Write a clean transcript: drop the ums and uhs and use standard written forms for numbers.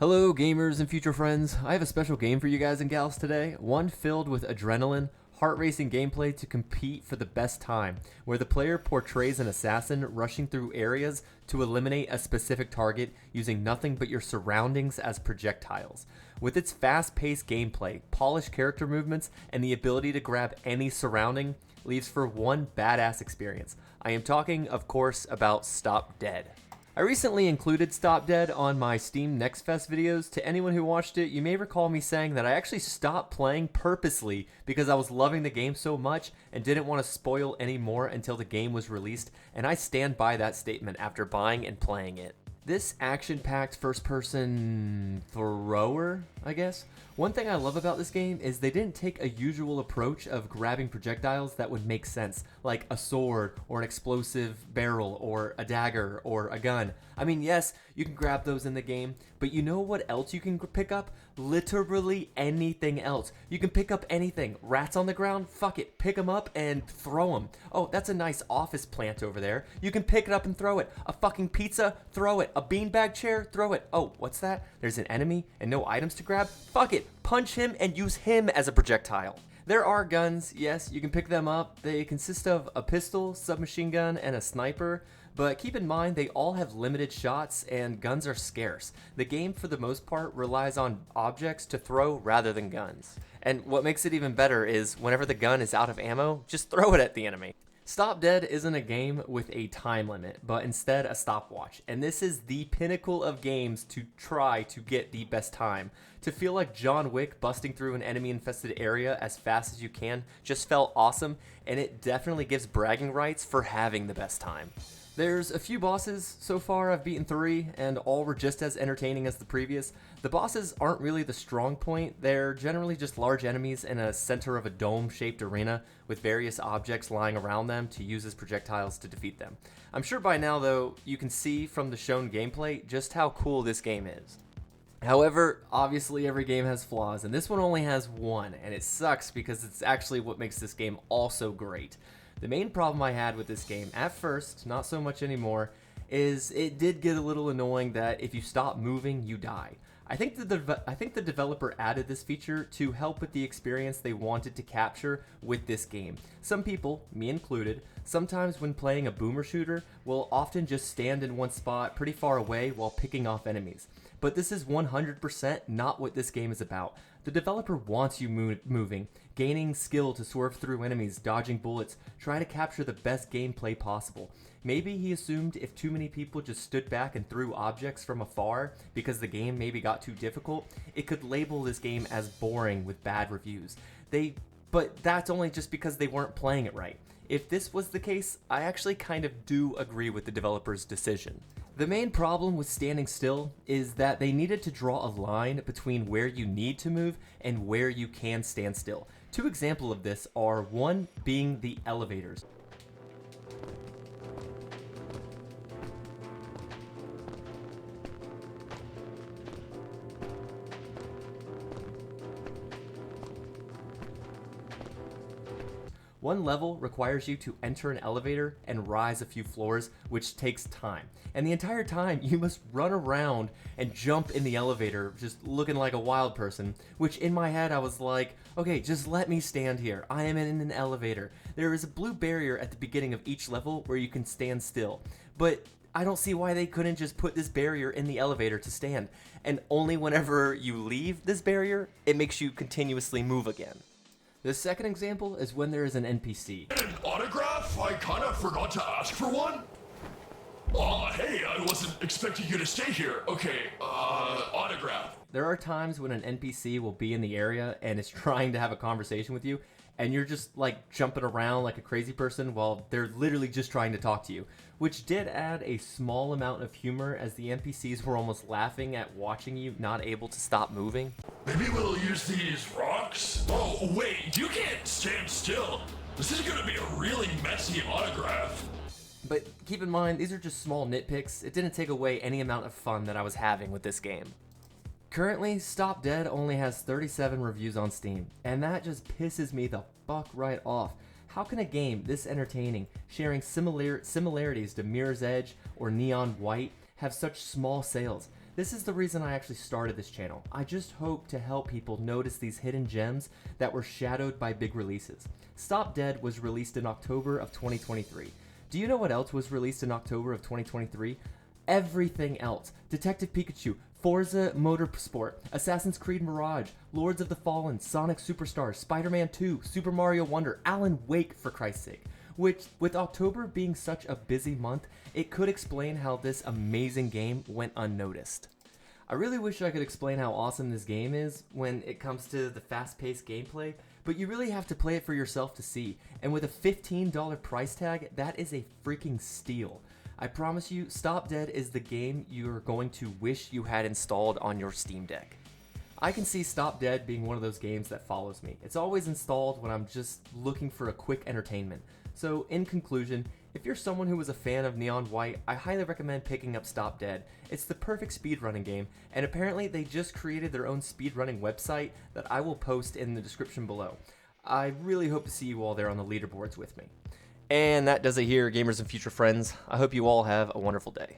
Hello gamers and future friends, I have a special game for you guys and gals today, one filled with adrenaline, heart-racing gameplay to compete for the best time, where the player portrays an assassin rushing through areas to eliminate a specific target using nothing but your surroundings as projectiles. With its fast-paced gameplay, polished character movements, and the ability to grab any surrounding, leaves for one badass experience. I am talking, of course, about StopDead. I recently included StopDead on my Steam Next Fest videos. To anyone who watched it, you may recall me saying that I actually stopped playing purposely because I was loving the game so much and didn't want to spoil any more until the game was released, and I stand by that statement after buying and playing it. This action-packed first-person thrower, I guess? One thing I love about this game is they didn't take a usual approach of grabbing projectiles that would make sense, like a sword, or an explosive barrel, or a dagger, or a gun. I mean, yes, you can grab those in the game, but you know what else you can pick up? Literally anything else. You can pick up anything. Rats on the ground? Fuck it. Pick them up and throw them. Oh, that's a nice office plant over there. You can pick it up and throw it. A fucking pizza? Throw it. A beanbag chair? Throw it. Oh, what's that? There's an enemy and no items to grab? Fuck it. Punch him and use him as a projectile. There are guns, yes, you can pick them up. They consist of a pistol, submachine gun, and a sniper, but keep in mind they all have limited shots and guns are scarce. The game, for the most part, relies on objects to throw rather than guns. And what makes it even better is whenever the gun is out of ammo, just throw it at the enemy. StopDead isn't a game with a time limit, but instead a stopwatch. And this is the pinnacle of games to try to get the best time. To feel like John Wick busting through an enemy-infested area as fast as you can just felt awesome, and it definitely gives bragging rights for having the best time. There's a few bosses so far. I've beaten 3, and all were just as entertaining as the previous. The bosses aren't really the strong point. They're generally just large enemies in a center of a dome-shaped arena with various objects lying around them to use as projectiles to defeat them. I'm sure by now, though, you can see from the shown gameplay just how cool this game is. However, obviously every game has flaws, and this one only has one, and it sucks because it's actually what makes this game also great. The main problem I had with this game, at first, not so much anymore, is it did get a little annoying that if you stop moving, you die. I think the developer added this feature to help with the experience they wanted to capture with this game. Some people, me included, sometimes when playing a boomer shooter, will often just stand in one spot pretty far away while picking off enemies. But this is 100% not what this game is about. The developer wants you moving, gaining skill to swerve through enemies, dodging bullets, try to capture the best gameplay possible. Maybe he assumed if too many people just stood back and threw objects from afar because the game maybe got too difficult, it could label this game as boring with bad reviews. But that's only just because they weren't playing it right. If this was the case, I actually kind of do agree with the developer's decision. The main problem with standing still is that they needed to draw a line between where you need to move and where you can stand still. Two examples of this are, one being the elevators. One level requires you to enter an elevator and rise a few floors, which takes time. And the entire time, you must run around and jump in the elevator, just looking like a wild person, which in my head I was like, okay, just let me stand here. I am in an elevator. There is a blue barrier at the beginning of each level where you can stand still. But I don't see why they couldn't just put this barrier in the elevator to stand. And only whenever you leave this barrier, it makes you continuously move again. The second example is when there is an NPC. An autograph? I kinda forgot to ask for one. Hey, I wasn't expecting you to stay here. Okay, autograph. There are times when an NPC will be in the area and is trying to have a conversation with you, and you're just like jumping around like a crazy person while they're literally just trying to talk to you, which did add a small amount of humor as the NPCs were almost laughing at watching you not able to stop moving. Maybe we'll use these rocks? Oh, wait, you can't stand still. This is gonna be a really messy autograph. But keep in mind, these are just small nitpicks. It didn't take away any amount of fun that I was having with this game. Currently, StopDead only has 37 reviews on Steam, and that just pisses me the fuck right off. How can a game this entertaining, sharing similarities to Mirror's Edge or Neon White, have such small sales? This is the reason I actually started this channel. I just hope to help people notice these hidden gems that were shadowed by big releases. StopDead was released in October of 2023. Do you know what else was released in October of 2023? Everything else. Detective Pikachu, Forza Motorsport, Assassin's Creed Mirage, Lords of the Fallen, Sonic Superstars, Spider-Man 2, Super Mario Wonder, Alan Wake for Christ's sake. Which, with October being such a busy month, it could explain how this amazing game went unnoticed. I really wish I could explain how awesome this game is when it comes to the fast-paced gameplay, but you really have to play it for yourself to see, and with a $15 price tag, that is a freaking steal. I promise you, StopDead is the game you're going to wish you had installed on your Steam Deck. I can see StopDead being one of those games that follows me. It's always installed when I'm just looking for a quick entertainment. So, in conclusion, if you're someone who is a fan of Neon White, I highly recommend picking up StopDead. It's the perfect speedrunning game, and apparently they just created their own speedrunning website that I will post in the description below. I really hope to see you all there on the leaderboards with me. And that does it here, gamers and future friends. I hope you all have a wonderful day.